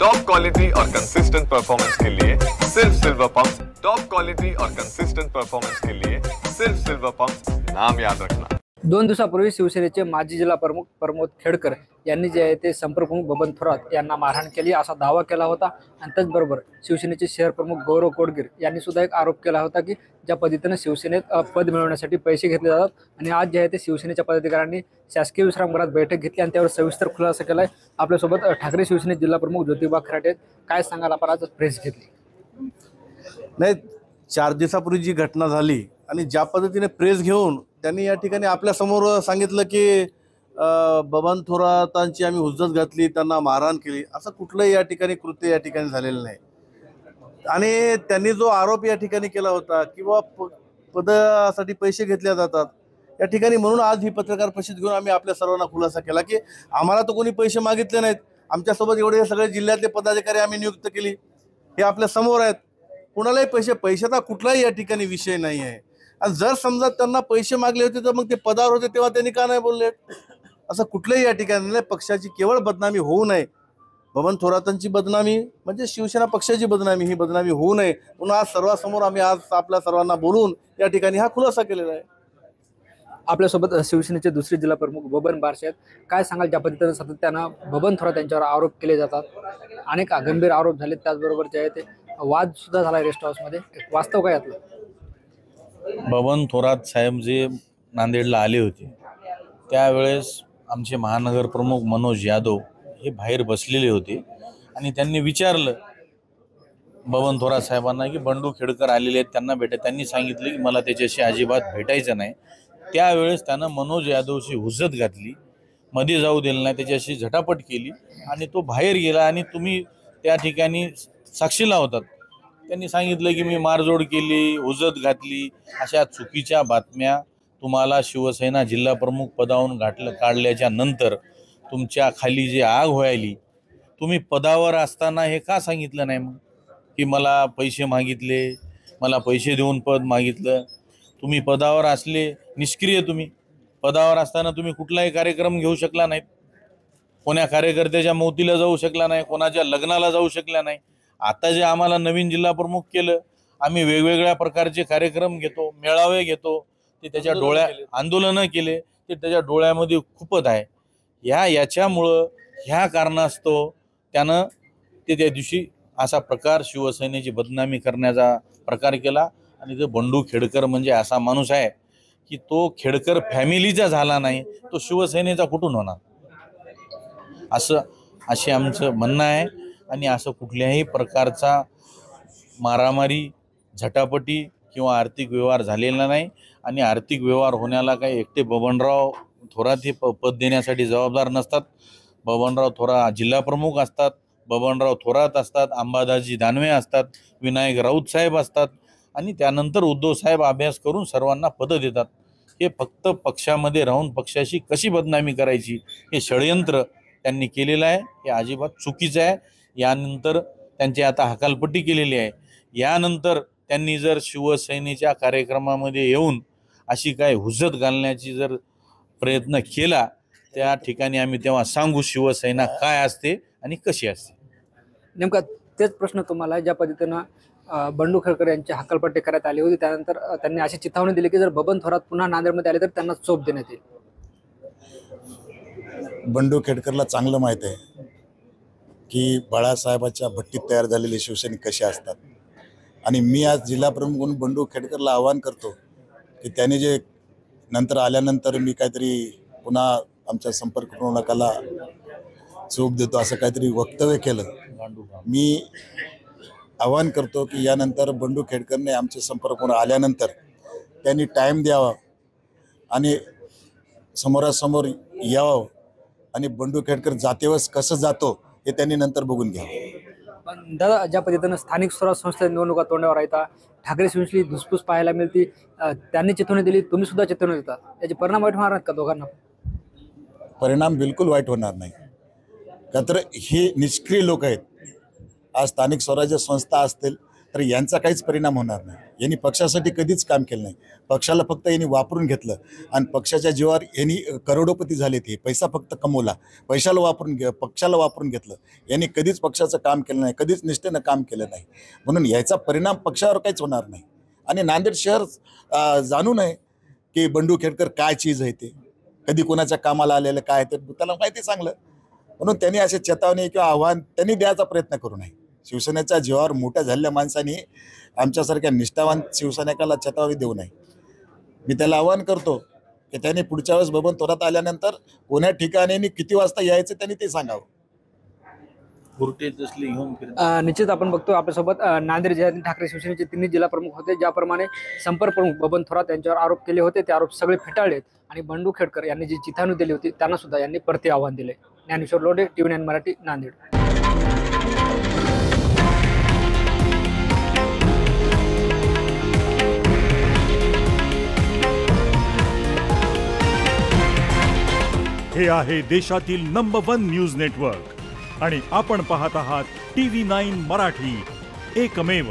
Top quality और consistent performance के लिए सिर्फ सिल्वर पंप। टॉप क्वालिटी और कंसिस्टेंट परफॉर्मेंस के लिए सिर्फ सिल्वर पंप, नाम याद रखना। 2 दिवसापूर्वी शिवसेनेचे माजी जिल्हा प्रमुख प्रमोद खेडकर यांनी जे आहे ते संपर्क प्रमुख बबन थोरात यांना मारहाण केली असा दावा केला होता। आणि त्याचबरोबर शिवसेनेचे शहर प्रमुख गौरव कोडगीर यांनी सुद्धा एक आरोप केला होता की ज्या पद्धतीने शिवसेनेत पद मिळवण्यासाठी पैसे घेतले जातात आणि आज जे आहे ते शिवसेनेच्या पदाधिकाऱ्यांनी शासकीय विश्रामगृहात बैठक घेतली आणि त्यावर सविस्तर खुलासा केलाय। आपल्यासोबत ठाकरे शिवसेने जिल्हा प्रमुख ज्योतिबा खराटे, काय सांगाल आपण आज प्रेस घेतली? नाही, 4 दिवसापूर्वी जी घटना झाली आणि ज्या पद्धतीने प्रेस घेऊन त्यांनी या ठिकाणी आपल्या समोर सांगितलं की बबन थोरातांची आम्ही हुज्जत घातली, त्यांना मारहाण केली, असं कुठलंही या ठिकाणी कृत्य या ठिकाणी झालेलं नाही। आणि त्यांनी जो आरोप या ठिकाणी केला होता की पदासाठी पैसे घेतले जातात या ठिकाणी, म्हणून आज ही पत्रकार परिषद घेऊन आम्ही आपल्या सर्वांना खुलासा केला की आम्हाला तर कोणी पैसे मागितले नाहीत। आमच्यासोबत एवढे सगळे जिल्ह्यातले पदाधिकारी आम्ही नियुक्त केली, हे आपल्या समोर आहेत। कुणालाही पैशाचा कुठलाही या ठिकाणी विषय नाही आहे। आणि जर समजा त्यांना पैसे मागले होते तर मग ते पदावर होते तेव्हा त्यांनी का नाही बोलले? असं कुठलंही या ठिकाणी नाही। पक्षाची केवळ बदनामी होऊ नये, बबन थोरातांची बदनामी म्हणजे शिवसेना पक्षाची बदनामी, ही बदनामी होऊ नये म्हणून आज सर्वांसमोर आम्ही आज आपल्या सर्वांना बोलून या ठिकाणी हा खुलासा केलेला आहे। आपल्यासोबत शिवसेनेचे दुसरे जिल्हा प्रमुख बबन बारशे आहेत, काय सांगाल ज्या पद्धतीने सातत्यानं बबन थोरात यांच्यावर आरोप केले जातात, अनेक गंभीर आरोप झाले, त्याचबरोबर जे आहे ते वाद सुद्धा झाला रेस्ट हाऊसमध्ये, वास्तव काय यातलं? बबन थोरात साहेब जे नांदेडला आले होते त्यावेळेस आमचे महानगर प्रमुख मनोज यादव हे बाहेर बसलेले होते आणि त्यांनी विचारलं बबन थोरात साहेबांना की बंडू खेडकर आलेले आहेत, त्यांना त्यांनी सांगितले की मला त्याच्याशी अजिबात भेटायचं नाही। त्यावेळेस त्यानं मनोज यादवची हुज्जत घातली, मध्ये जाऊ दिलं नाही, त्याच्याशी झटापट केली आणि तो बाहेर गेला आणि तुम्ही त्या ठिकाणी साक्षीला होतात। त्यांनी सांगितलं की मी मारजोड केली, हुज्जत घातली, अशा चुकीच्या बातम्या तुम्हाला शिवसेना जिल्हा प्रमुख पदावरून काढल्याच्या नंतर तुमच्या खाली जी आग व्हायली, तुम्ही पदावर असताना हे का सांगितलं नाही मग की मला पैसे मागितले, मला पैसे देऊन पद मागितलं? तुम्ही पदावर असले, निष्क्रिय तुम्ही पदावर असताना तुम्ही कुठलाही कार्यक्रम घेऊ शकला नाहीत, कोण्या कार्यकर्त्याच्या मौतीला जाऊ शकला नाही, कोणाच्या लग्नाला जाऊ शकला नाही। आता जे आम्हाला नवीन जिल्हा प्रमुख केलं, आम्ही वेगवेगळ्या प्रकारचे कार्यक्रम घेतो, मेळावे घेतो, ते त्याच्या आंदोलनं केले, ते त्याच्या डोळ्यामध्ये खुपत आहे। याच्यामुळं ह्या कारणास्तव त्यानं त्या दिवशी असा प्रकार शिवसेनेची बदनामी करण्याचा प्रकार केला। आणि तो बंडू खेडकर म्हणजे असा माणूस आहे की तो खेडकर फॅमिलीचा झाला नाही, तो शिवसेनेचा कुठून होणार, असे आमचं म्हणणं आहे। आणि असं कुठल्याही प्रकारचा मारामारी, झटापटी किंवा आर्थिक व्यवहार झालेला नाही। आणि आर्थिक व्यवहार होण्याला काही एकटे बबनराव थोरात हे पद देण्यासाठी जबाबदार नसतात। बबनराव थोरात जिल्हा प्रमुख असतात, बबनराव थोरात असतात, अंबादासजी दानवे असतात, विनायक राऊत साहेब असतात आणि त्यानंतर उद्धव साहेब अभ्यास करून सर्वांना पदं देतात। हे फक्त पक्षामध्ये राहून पक्षाशी कशी बदनामी करायची हे षडयंत्र त्यांनी केलेलं आहे, हे अजिबात चुकीचं आहे। यानंतर त्यांची आता हकालपट्टी केलेली आहे। यानंतर त्यांनी जर शिवसेनेच्या कार्यक्रमामध्ये येऊन अशी काय हुज्जत घालण्याची जर प्रयत्न केला, त्या ठिकाणी आम्ही तेव्हा सांगू शिवसेना काय असते आणि कशी असते। नेमका तेच प्रश्न तुम्हाला, ज्या पद्धतीनं बंडू खेडकर यांची हकालपट्टी करण्यात आली होती त्यानंतर त्यांनी अशी चिथावणी दिली की जर बबन थोरात पुन्हा नांदेडमध्ये आले तर त्यांना चोप देण्यात येईल। बंडू खेडकरला चांगलं माहीत आहे की बाळासाहेबाच्या भट्टीत तयार झालेले शिवसैनिक कसे असतात। आणि मी आज जिल्हा प्रमुख म्हणून बंडू खेडकरला आवाहन करतो की त्याने जे नंतर आल्यानंतर मी काहीतरी पुन्हा आमच्या संपर्क प्रमुखाला चोप देतो असं काहीतरी वक्तव्य केलं, मी आवाहन करतो की यानंतर बंडू खेडकरने आमचे संपर्क प्रमुख आल्यानंतर त्यांनी टाईम द्यावा आणि समोरासमोर यावं आणि बंडू खेडकर जातेवर कसं जातो हे त्यांनी नंतर बघून घ्यावं। पण दादा, ज्या पद्धतीनं स्थानिक स्वराज्य संस्था निवडणुका तोंडावर येतात, ठाकरे शिवसेनेची धुसफूस पाहायला मिळते, त्यांनी चिथावणी दिली, तुम्ही सुद्धा चिथावणी देता, त्याचे परिणाम वाईट होणार नाहीत का दोघांना? परिणाम बिलकुल वाईट होणार नाही, का तर हे निष्क्रिय लोक आहेत। आज स्थानिक स्वराज्य संस्था असतील तर यांचा काहीच परिणाम होणार नाही. यांनी पक्षासाठी कधीच काम केलं नाही. पक्षाला फक्त यांनी वापरून घेतलं आणि पक्षाच्या जीवावर यांनी करोडोपती झाले. ते पैसा फक्त कमवला, पक्षाला वापरून घेतलं. यांनी कधीच पक्षाचं काम केलं नाही, कधीच निष्ठेनं काम केलं नाही. म्हणून याचा परिणाम पक्षावर काहीच होणार नाही. आणि नांदेड शहर जाणू नये की बंडू खेडकर काय चीज आहे, ते कधी कोणाच्या कामाला आलेलं काय ते त्याला माहिती चांगलं. म्हणून त्यांनी असे चेतावणी किंवा आव्हान त्यांनी द्यायचा प्रयत्न करू नये. शिवसेनेच्या जीवावर मोठ्या झालेल्या माणसांनी आमच्यासारख्या निष्ठावान शिवसैनिकाला चेतावणी देऊ नये. मी त्याला आवाहन करतो की त्यांनी पुढच्या वेळेस बबन थोरात आल्यानंतर कोण्या ठिकाणी किती वाजता यायचं त्यांनी ते सांगावं. निश्चित आपण बघतो आपल्यासोबत नांदेड जिल्ह्यातील ठाकरे शिवसेनेचे तिन्ही जिल्हा प्रमुख होते. ज्याप्रमाणे संपर्क प्रमुख बबन थोरात यांच्यावर आरोप केले होते, ते आरोप सगळे फेटाळलेत आणि बंडू खेडकर यांनी जी चिथावणी दिली होती त्यांना सुद्धा यांनी परती आव्हान दिले. ज्ञानेश्वर लोढे, TV9 मराठी, नांदेड. हे आहे देशातील नंबर 1 न्यूज नेटवर्क आणि आपण पाहत आहात TV9 मराठी, एकमेव.